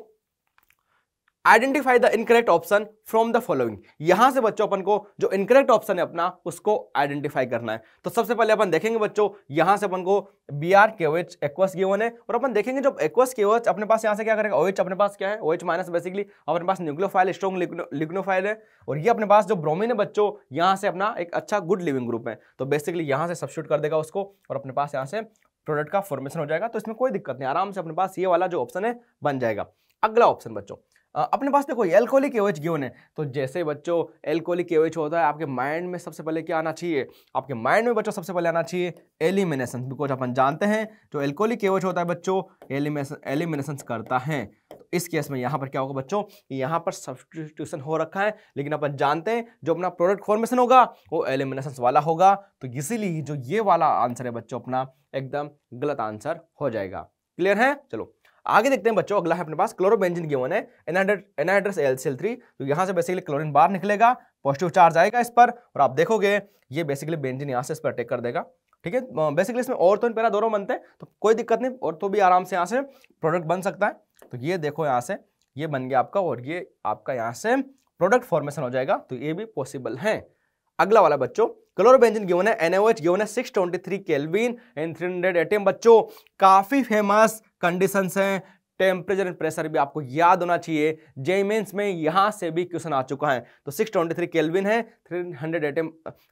identify the incorrect option from the following. यहां से बच्चों अपन को जो इनकरेक्ट ऑप्शन है अपना, उसको आइडेंटिफाई करना है। तो सबसे पहले अपन देखेंगे बच्चों, यहां से अपन को BrKOH एक्वस गिवन है, और अपन देखेंगे जब एक्वस KOH अपने पास यहां से क्या करेगा, OH अपने पास क्या है, OH माइनस, बेसिकली अपने पास न्यूक्लियोफाइल, स्ट्रॉन्ग लिग्नोफाइल है, और ये अपने पास जो ब्रोमीन है बच्चों, यहां से अपना एक अच्छा गुड लिविंग ग्रुप है, तो बेसिकली यहां से सब्स्टिट्यूट कर देगा उसको, और अपने पास यहां से प्रोडक्ट का फॉर्मेशन हो जाएगा। तो इसमें कोई दिक्कत नहीं, आराम से अपने पास ये वाला जो ऑप्शन है बन जाएगा। अगला ऑप्शन बच्चों, अपने पास देखो एल्कोहलिक KOH गिवन है, तो जैसे बच्चों एल्कोहलिक KOH होता है, आपके माइंड में सबसे पहले क्या आना चाहिए, आपके माइंड में बच्चों सबसे पहले आना चाहिए एलिमिनेशन, बिकॉज अपन जानते हैं जो एल्कोहलिक KOH होता है बच्चों, एलिमिनेशन करता है। तो इस केस में यहाँ पर क्या होगा बच्चों, यहाँ पर सब्स्टिट्यूशन हो रखा है, लेकिन अपन जानते हैं जो अपना प्रोडक्ट फॉर्मेशन होगा वो एलिमिनेशन वाला होगा, तो इसीलिए जो ये वाला आंसर है बच्चों अपना एकदम गलत आंसर हो जाएगा। क्लियर है। चलो आगे देखते हैं बच्चों, अगला है अपने पास क्लोरोबेंजीन गिवन है, एनहाइड्रस LCl3, तो यहां से बेसिकली क्लोरीन बाहर निकलेगा, पॉजिटिव चार्ज आएगा इस पर, और आप देखोगे ये बेसिकली बेंजीन यहां से इस पर अटैक कर देगा, ठीक है। बेसिकली इसमें ऑर्थो एंड पैरा दोनों बनते हैं, तो कोई दिक्कत नहीं, ऑर्थो भी आराम से यहां से प्रोडक्ट बन सकता है। तो ये देखो यहां से ये बन गया आपका, और ये आपका यहां से प्रोडक्ट फॉर्मेशन हो जाएगा, तो ये भी पॉसिबल है। अगला वाला बच्चों, क्लोरोबेंजीन गिवन है, NaOH गिवन है 623 केल्विन एंड 300 एटम। बच्चों काफी फेमस कंडीशंस हैं, टेम्परेचर एंड प्रेशर भी आपको याद होना चाहिए, जेईई मेंस में यहां से भी क्वेश्चन आ चुका है। तो 623 केल्विन है, 300 एटम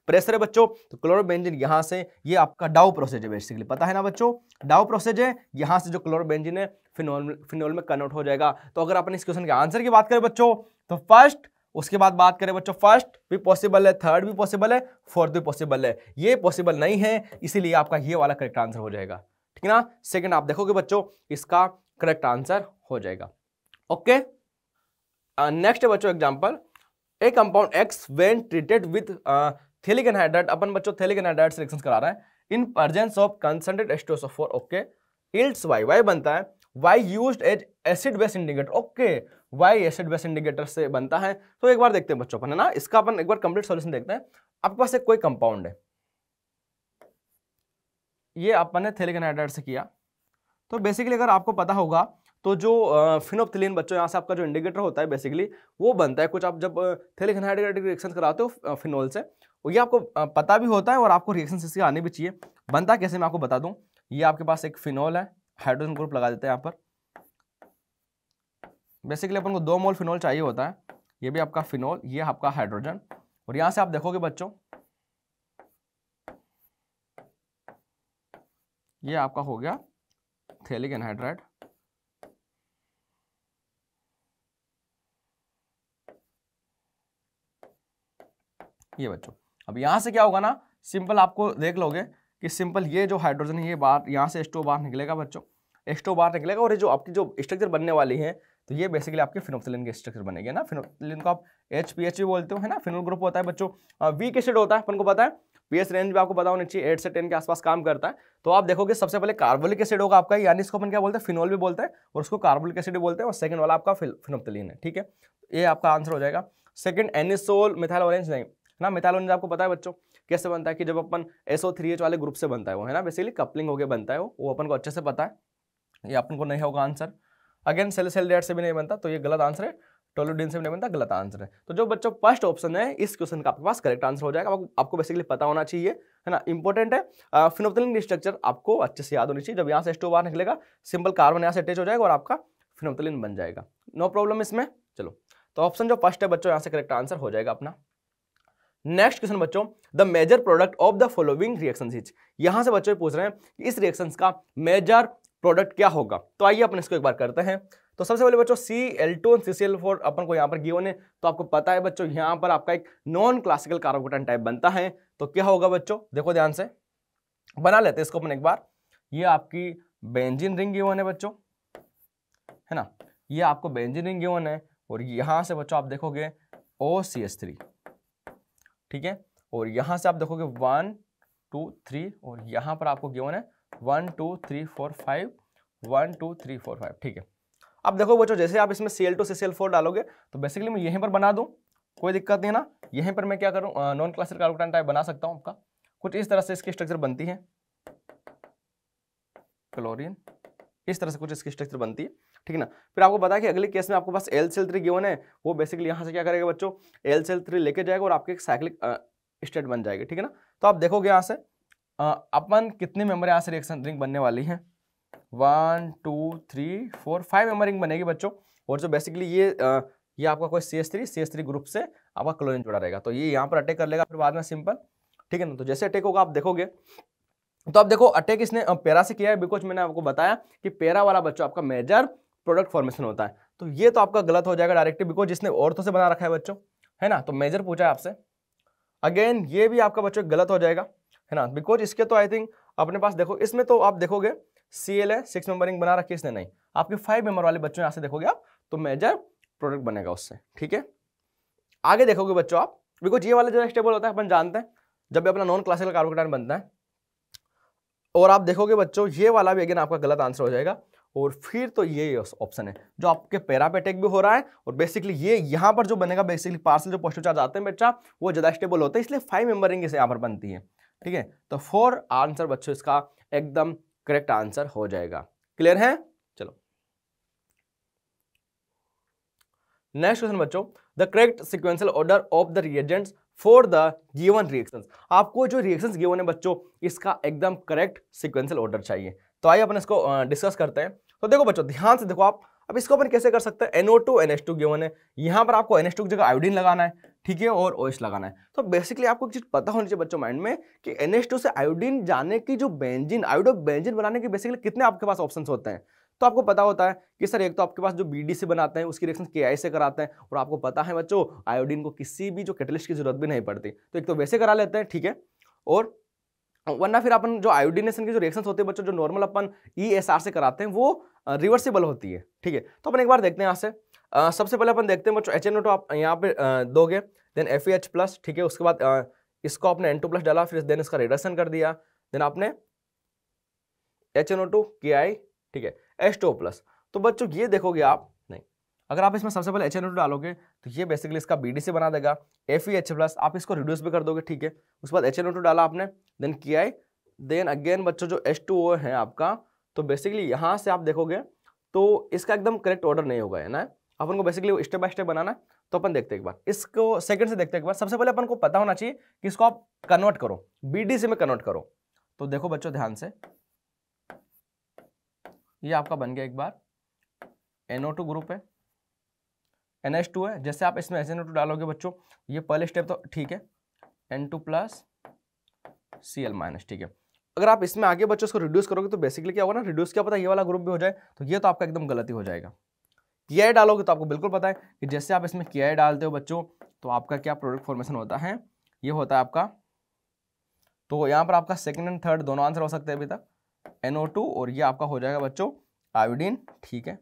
प्रेशर है बच्चों, तो क्लोरोबेंजीन यहां से, ये आपका डाउ प्रोसेस है बेसिकली, पता है ना बच्चों, डाउ प्रोसेस है, यहां से जो क्लोरोबेंजीन है फिनोल में कन्वर्ट हो जाएगा। तो अगर अपन इस क्वेश्चन के आंसर की बात करें बच्चों, तो फर्स्ट, उसके बाद बात करें बच्चों, फर्स्ट भी पॉसिबल है, थर्ड भी पॉसिबल है, फोर्थ भी पॉसिबल है, ये पॉसिबल नहीं है, इसीलिए आपका ये वाला करेक्ट आंसर हो जाएगा, ठीक है ना। सेकंड आप देखोगे बच्चों, इसका करेक्ट आंसर हो जाएगा। ओके, नेक्स्ट है बच्चों example, a compound X when treated with phthalic anhydride, अपन बच्चों थैलिक एनहाइड्राइड से रिएक्शन करा रहा है in presence of concentrated H2SO4, okay, yields Y बनता है, Y used as acid base indicator, okay, Y acid base indicator से बनता है। तो एक बार देखते हैं बच्चों अपन, है ना, इसका अपन एक बार कंप्लीट सॉल्यूशन देखते हैं। आपके पास एक कोई कंपाउंड है, ये अपन ने थैलिक एनहाइड्राइड से किया, तो बेसिकली अगर आपको पता होगा तो जो फिनोप्थिलीन बच्चों, यहाँ से आपका जो इंडिकेटर होता है बेसिकली वो बनता है कुछ, आप जब थैलिक एनहाइड्राइड रिएक्शन कराते हो फिनोल से, ये आपको पता भी होता है और आपको रिएक्शन इससे आनी भी चाहिए। बनता कैसे मैं आपको बता दूं, ये आपके पास एक फिनोल है, हाइड्रोजन ग्रुप लगा देते हैं यहाँ पर, बेसिकली अपन को 2 मोल फिनोल चाहिए होता है, ये भी आपका फिनोल, ये आपका हाइड्रोजन, और यहां से आप देखोगे बच्चों ये आपका हो गया थैलिक एनहाइड्राइड, ये बच्चों। अब यहां से क्या होगा ना, सिंपल आपको देख लोगे कि सिंपल ये जो हाइड्रोजन है ये बाहर, यहां से H2O बाहर निकलेगा बच्चों, H2O बाहर निकलेगा, और ये जो आपकी जो स्ट्रक्चर बनने वाली है, तो ये बेसिकली आपके फिनोप्थिलीन के स्ट्रक्चर बनेंगे ना। फिनोप्थिलीन को आप HPH भी बोलते हो, है ना, फिनोल ग्रुप होता है बच्चों। वीक एसिड होता है, अपन को पता है, पीएच रेंज भी आपको पता होनी चाहिए, 8 से 10 के आसपास काम करता है। तो आप देखोगे सबसे पहले कार्बोलिक एसिड होगा आपका, यानी इसको अपन क्या बोलते हैं, फिनोल भी बोलते हैं, और उसको कार्बोलिक एसिड भी बोलते हैं, और सेकंड वाला आपका फिनोप्थिलीन है, ठीक है, ये आपका आंसर हो जाएगा। सेकंड एनिसोल मिथाइल ऑरेंज नहीं ना, मिथाइल ऑरेंज आपको पता है बच्चों कैसे बनता है, कि जब अपन SO3H वाले ग्रुप से बनता है वो, है ना, बेसिकली कपलिंग होकर बनता है वो अपन को अच्छे से पता है, ये अपन को नहीं होगा आंसर। अगेन सेलिसाइलडेहाइड से भी नहीं बनता, तो ये गलत आंसर है। टोलुडीन से भी नहीं बनता, गलत आंसर है। तो जो बच्चों फर्स्ट ऑप्शन है इस क्वेश्चन का आपके पास करेक्ट आंसर हो जाएगा, आपको बेसिकली पता होना चाहिए, है ना, इंपॉर्टेंट है। फिनोप्थिलीन की स्ट्रक्चर आपको अच्छे से याद होनी चाहिए, जब यहाँ से H2O बाहर निकलेगा, सिंपल कार्बन यहाँ से अटैच हो जाएगा और आपका फिनोप्थिलीन बन जाएगा, नो प्रॉब्लम इसमें। चलो तो ऑप्शन जो फर्स्ट है बच्चों यहाँ से करेक्ट आंसर हो जाएगा अपना। नेक्स्ट क्वेश्चन बच्चों, the major product of the following reactions is, यहां से बच्चों पूछ रहे हैं कि इस रिएक्शंस का मेजर प्रोडक्ट क्या होगा। तो आइए अपन इसको एक बार करते हैं। तो सबसे पहले बच्चों Cl2 और CCl4 अपन को यहाँ पर गिवन है, तो आपको पता है बच्चों यहाँ पर आपका एक नॉन क्लासिकल कार्बोकेटाइन टाइप बनता है। तो क्या होगा बच्चों, देखो ध्यान से बना लेते हैं इसको अपन एक बार। ये आपकी बेंजीन रिंग गिवन है बच्चों, है ना, ये आपको बेंजीन रिंग गिवन है, और यहां से बच्चों आप देखोगे OCH3, ठीक है, और यहां से आप देखोगे 1 2 3, और यहां पर आपको गिवन है 1 2 3 4 5, 1 2 3 4 5, ठीक है। अब देखो बच्चों जैसे आप इसमें Cl2 CCl4 डालोगे तो बेसिकली मैं यहीं पर बना दूं, कोई दिक्कत नहीं है ना। यहीं पर मैं क्या करूं, नॉन क्लासिकल कार्बोकेटाइन टाइप बना सकता हूं आपका। कुछ इस तरह से इसकी स्ट्रक्चर बनती है, क्लोरीन, इस तरह से कुछ इसकी स्ट्रक्चर बनती है, ठीक है ना। फिर आपको पता है कि अगले केस में आपको पास LCl3 गिवन है, वो बेसिकली यहां से क्या करेगा बच्चों, LCl3 लेके जाएगा और आपके एक साइक्लिक स्टेट बन जाएगी, ठीक है ना। तो आप देखोगे यहां से अपन कितने मेंबर यहां से रिएक्शन रिंग बनने वाली है, 1 2 3 4 5 मेंबर रिंग बनेगी बच्चों। और जो बेसिकली ये आपका कोई CH3 ग्रुप से आपका क्लोरीन जुड़ा रहेगा, तो ये यहाँ पर अटैक कर लेगा फिर बाद में सिंपल, ठीक है ना। तो जैसे अटैक होगा आप देखोगे, तो आप देखो अटैक इसने पैरा से किया है, बिकॉज मैंने आपको बताया कि पैरा वाला बच्चों आपका मेजर प्रोडक्ट फॉर्मेशन होता है। तो ये तो आपका गलत हो जाएगा डायरेक्टली, बिकॉज इसने ऑर्थो से बना रखा है बच्चों, है ना। तो मेजर पूछा है आपसे, अगेन ये भी आपका बच्चों गलत हो जाएगा, है ना, बिकॉज इसके तो आई थिंक अपने पास देखो इसमें तो आप देखोगे Cl है 6 मेंबरिंग बना रखी है इसने, नहीं आपके 5 मेंबर वाले बच्चों यहां से देखोगे आप, तो मेजर प्रोडक्ट बनेगा उससे, ठीक है। आगे देखोगे बच्चों आप, बिकॉज ये वाला जो स्टेबल होता है अपन जानते हैं जब भी अपना नॉन क्लासिकल कार्बोकेटाइन बनता है, और आप देखोगे बच्चों ये वाला भी अगेन आपका गलत आंसर हो जाएगा। और फिर तो ये ऑप्शन है जो आपके पैरा पे अटैक भी हो रहा है, और बेसिकली ये यहाँ पर जो बनेगा बेसिकली पार्सल जो पॉजिटिव चार्ज आते हैं बच्चा वो ज्यादा स्टेबल होता है, इसलिए 5 मेंबर रिंग यहाँ पर बनती है, ठीक है। तो 4 आंसर बच्चों इसका एकदम करेक्ट आंसर हो जाएगा। क्लियर है, चलो नेक्स्ट क्वेश्चन बच्चों, the correct sequential order of the reagents for the given reactions. आपको जो रिएक्शंस गिवन है बच्चों इसका एकदम करेक्ट सिक्वेंशियल ऑर्डर चाहिए। तो आइए अपन इसको डिस्कस करते हैं। तो देखो बच्चों ध्यान से देखो आप, अब इसको अपन कैसे कर सकते हैं, NO2 NH2 गिवन है, यहाँ पर आपको NH2 की जगह आयोडीन लगाना है, ठीक है, और OH लगाना है। तो बेसिकली आपको एक चीज पता होनी चाहिए बच्चों माइंड में कि NH2 से आयोडीन जाने की जो बेंजीन आयोडो बेंजीन बनाने के बेसिकली कितने आपके पास ऑप्शंस होते हैं। तो आपको पता होता है कि सर एक तो आपके पास जो BD से बनाते हैं उसकी रिएक्शन KI से कराते हैं, और आपको पता है बच्चों आयोडीन को किसी भी जो कैटलिस्ट की जरूरत भी नहीं पड़ती, तो एक तो वैसे करा लेते हैं, ठीक है, और वरना फिर अपन जो आयोडीनेशन की जो रिएक्शंस होते हैं बच्चों जो नॉर्मल अपन ESR से कराते हैं वो रिवर्सिबल होती है, ठीक है। तो अपन एक बार देखते हैं यहाँ से, सबसे पहले अपन देखते हैं बच्चों HNO2 आप यहाँ पे दोगे, देन FeH+, ठीक है, उसके बाद इसको आपने N2+ डाला, फिर देन इसका रिडक्शन कर दिया, देन आपने HNO2 KI, ठीक है, H2O+। तो बच्चों ये देखोगे आप, नहीं अगर आप इसमें सबसे पहले HNO2 डालोगे तो ये बेसिकली इसका BD से बना देगा, FeH+, आप इसको रिड्यूस भी कर दोगे, ठीक है, उसके बाद HNO2 डाला आपने, देन KI, देन अगेन बच्चों जो H2O है आपका, तो बेसिकली यहाँ से आप देखोगे तो इसका एकदम करेक्ट ऑर्डर नहीं होगा, है ना। अपन को बेसिकली स्टेप बाय स्टेप बनाना है, तो अपन देखते हैं एक बार इसको सेकंड से देखते हैं एक बार। सबसे पहले अपन को पता होना चाहिए कि इसको आप कन्वर्ट करो, BD से में कन्वर्ट करो। तो देखो बच्चों ध्यान से, ये आपका बन गया एक बार NO2 ग्रुप है, NH2 है, जैसे आप इसमें HNO2 डालोगे बच्चों, ये पहले स्टेप तो ठीक है, N2+ Cl-, ठीक है। अगर आप इसमें आगे बच्चों इसको रिड्यूस करोगे तो बेसिकली क्या होगा ना, रिड्यूस क्या पता ये वाला ग्रुप भी हो जाए, तो ये तो आपका एकदम गलती हो जाएगा। KI डालोगे तो आपको बिल्कुल पता है कि जैसे आप इसमें KI डालते हो बच्चों तो आपका क्या प्रोडक्ट फॉर्मेशन होता है, ये होता है आपका, तो यहाँ पर आपका सेकंड एंड थर्ड दोनों आंसर हो सकते हैं अभी तक, NO2, और ये आपका हो जाएगा बच्चों आयोडीन, ठीक है।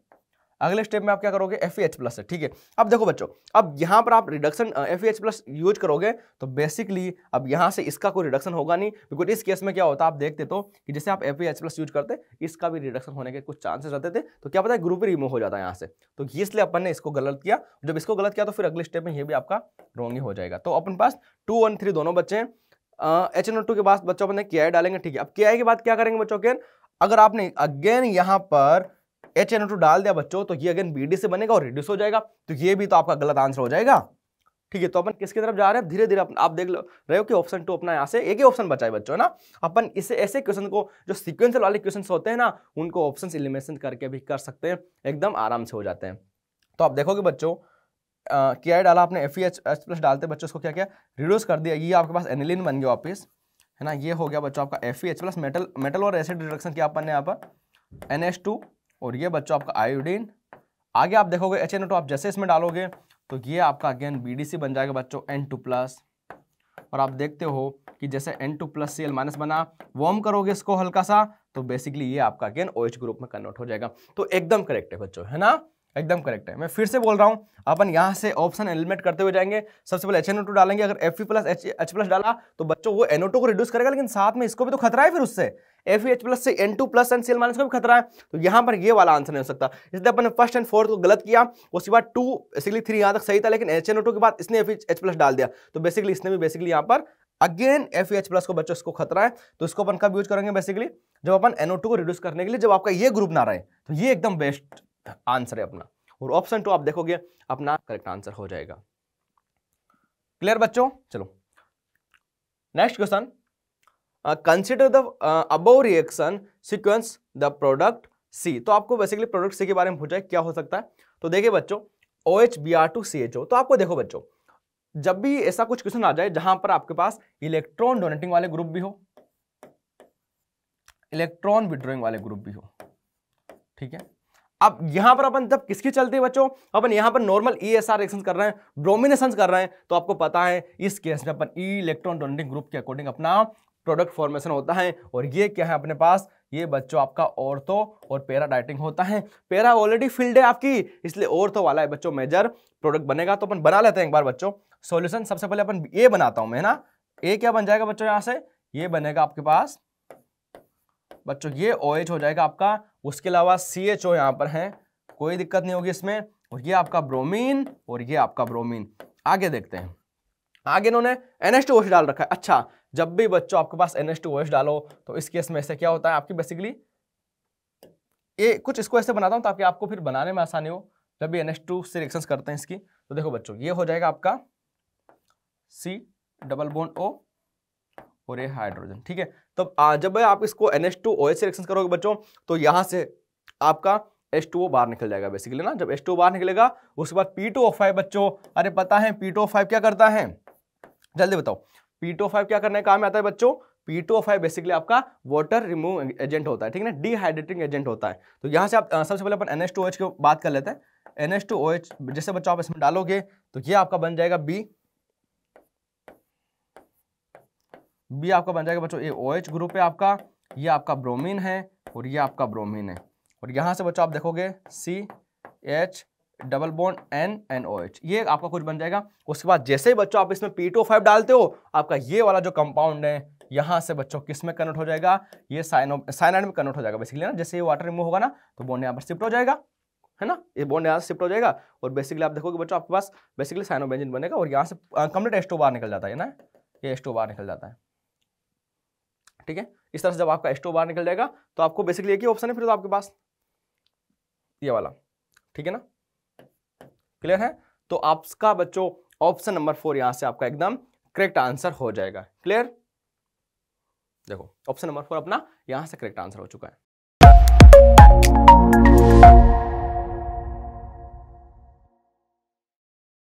अगले स्टेप में आप क्या करोगे, FeH+ है, ठीक है। अब देखो बच्चों, अब यहाँ पर आप रिडक्शन FeH+ यूज करोगे तो बेसिकली अब यहाँ से इसका कोई रिडक्शन होगा नहीं, बिकॉज इस केस में क्या होता है आप देखते तो कि जैसे आप FeH+ यूज करते इसका भी रिडक्शन होने के कुछ चांसेस रहते थे, तो क्या पता है ग्रुप ही रिमूव हो जाता है यहाँ से, तो इसलिए अपन ने इसको गलत किया। जब इसको गलत किया तो फिर अगले स्टेप में ये भी आपका रॉन्ग ही हो जाएगा। तो अपन पास 2 1 3 दोनों बच्चे हैं। HNO2 के बाद बच्चों अपने KI डालेंगे, ठीक है। अब KI के बाद क्या करेंगे बच्चों, अगेन अगर आपने अगेन यहाँ पर HNO2 डाल दिया बच्चों तो ये अगेन BD से बनेगा और रिड्यूस हो जाएगा, तो ये भी तो आपका गलत आंसर हो जाएगा, ठीक है। तो अपन किसकी तरफ जा रहे हैं, धीरे धीरे आप देख रहे हो कि ऑप्शन 2 अपना यहाँ से एक ही ऑप्शन बचा है बच्चों, है ना। अपन इसे ऐसे क्वेश्चन को जो सीक्वेंशियल वाले क्वेश्चन होते हैं ना उनको ऑप्शन एलिमिनेशन करके भी कर सकते हैं, एकदम आराम से हो जाते हैं। तो आप देखोगे बच्चों क्या डाला आपने, FeH प्लस डालते बच्चों इसको क्या किया, रिड्यूस कर दिया, ये आपके पास एनिलीन बन गया वापिस, है ना। ये हो गया बच्चों आपका FeH प्लस, मेटल और एसिड रिडक्शन किया अपन ने यहाँ पर NH2, और ये बच्चों आपका आयोडीन। आगे आप देखोगे HNO2 आप जैसे इसमें डालोगे तो ये आपका अगेन BDC बन जाएगा बच्चों N2 प्लस, और आप देखते हो कि जैसे N2 प्लस Cl माइनस बना, वार्म करोगे इसको हल्का सा तो बेसिकली ये आपका अगेन OH ग्रुप में कन्वर्ट हो जाएगा। तो एकदम करेक्ट है बच्चों, है ना, एकदम करेक्ट है। मैं फिर से बोल रहा हूं, अपन यहां से ऑप्शन एलिमिनेट करते हुए जाएंगे। सबसे पहले HNO2 डालेंगे, अगर Fe प्लस H प्लस डाला तो बच्चों वो NO2 को रिड्यूस करेगा, लेकिन साथ में इसको भी तो खतरा है, फिर उससे FeH प्लस से N2 plus and Cl minus का भी खतरा है, तो यहां पर ये वाला आंसर नहीं हो सकता। इसलिए अपन ने फर्स्ट एंड फोर्थ को गलत किया, उसके बाद 2 बेसिकली 3 यहां तक सही था, लेकिन HNO2 के बाद इसने FeH प्लस डाल दिया, तो बेसिकली इसने भी बेसिकली यहां पर अगेन FeH प्लस को बच्चों इसको खतरा है, तो इसको अपन कब यूज करेंगे, बेसिकली जब अपन NO2 को रिड्यूस करने के लिए, जब आपका ये ग्रुप ना रहे, तो ये एकदम बेस्ट आंसर है अपना, और ऑप्शन 2 आप देखोगे अपना करेक्ट आंसर हो जाएगा। क्लियर बच्चों, चलो next question, consider the above reaction sequence the product C। तो आपको बेसिकली प्रोडक्ट C के बारे में पूछा है, क्या हो सकता है। तो देखिए बच्चों OH Br2CHO, तो आपको देखो बच्चों, जब भी ऐसा कुछ क्वेश्चन आ जाए जहां पर आपके पास इलेक्ट्रॉन डोनेटिंग वाले ग्रुप भी हो, इलेक्ट्रॉन विड्रॉइंग वाले ग्रुप भी हो, ठीक है। अब यहां पर अपन जब किसकी चलती है बच्चों, अपन यहां पर नॉर्मल ESR रिएक्शंस कर रहे हैं, ब्रोमिनेशंस कर रहे हैं, तो आपको पता है इस केस में अपन इलेक्ट्रॉन डोनेटिंग ग्रुप के अकॉर्डिंग अपना प्रोडक्ट फॉर्मेशन होता है। और ये क्या है अपने पास, ये बच्चों आपका ऑर्थो और पैरा डाइटिंग होता है। पैरा ऑलरेडी फील्ड है आपकी, इसलिए ऑर्थो वाला है बच्चों मेजर प्रोडक्ट बनेगा। तो अपन बना लेते हैं एक बार बच्चों सॉल्यूशन। सबसे पहले अपन ए बनाता हूं मैं, ना ए क्या बन जाएगा बच्चों, यहां से ये बनेगा आपके पास बच्चों, ये OH हो जाएगा आपका, उसके अलावा CHO यहां पर है, कोई दिक्कत नहीं होगी इसमें, और ये आपका ब्रोमीन और ये आपका ब्रोमीन। आगे देखते हैं, आगे इन्होंने NH2OH डाल रखा है। अच्छा, जब भी बच्चों आपके पास NH2OH डालो तो इस केस में ऐसे क्या होता है आपकी, बेसिकली ये कुछ इसको ऐसे बनाता हूं ताकि आपको फिर बनाने में आसानी हो। जब भी NH2 से रिएक्शंस करते हैं इसकी, तो देखो बच्चों ये हो जाएगा आपका C डबल बॉन्ड O और ये हाइड्रोजन, ठीक है। तो जब आप इसको NH2OH से रिएक्शन करोगे बच्चों, तो यहां से आपका H2O बाहर निकल जाएगा बेसिकली ना। जब H2O बाहर निकलेगा उसके बाद P2O5 बच्चों, अरे पता है P2O5 क्या करता है, जल्दी बताओ। P2O5 क्या करने का काम आता है बच्चों, P2O5 बेसिकली आपका वाटर रिमूव एजेंट होता है, ठीक है ना, डिहाइड्रेटिंग एजेंट होता है। तो यहां से आप सबसे पहले अपन NH2OH की बात कर लेते हैं। NH2OH जैसे बच्चों आप इसमें डालोगे तो ये आपका बन जाएगा B आपका बन जाएगा बच्चों, ये OH ग्रुप है आपका, ये आपका ब्रोमीन है और ये आपका ब्रोमीन है। और यहां से बच्चों आप देखोगे CH डबल बॉन्ड NOH, ये आपका कुछ बन जाएगा। उसके बाद जैसे ही बच्चों आप इसमें P2O5 डालते हो, आपका ये वाला जो कंपाउंड है यहां से बच्चों किस में कन्वर्ट हो जाएगा, ये साइनाइड में कन्वर्ट हो जाएगा बेसिकली ना। जैसे ये वाटर रिमूव होगा ना तो बॉन्ड यहाँ पर शिफ्ट हो जाएगा, है ना, ये बॉन्ड यहाँ से शिफ्ट हो जाएगा और बेसिकली आप देखोगे बच्चों आपके पास बेसिकली साइनोबेंजीन बनेगा और यहाँ से कंप्लीट H2O बाहर निकल जाता है ना, ये H2O बाहर निकल जाता है, ठीक है। इस तरह से जब आपका H2O बाहर निकल जाएगा तो आपको बेसिकली एक ही ऑप्शन है फिर तो आपके पास ये वाला, ठीक है ना, क्लियर है। तो आपका बच्चों ऑप्शन नंबर 4 यहां से आपका एकदम करेक्ट आंसर हो जाएगा। क्लियर, देखो ऑप्शन नंबर 4 अपना यहां से करेक्ट आंसर हो चुका है।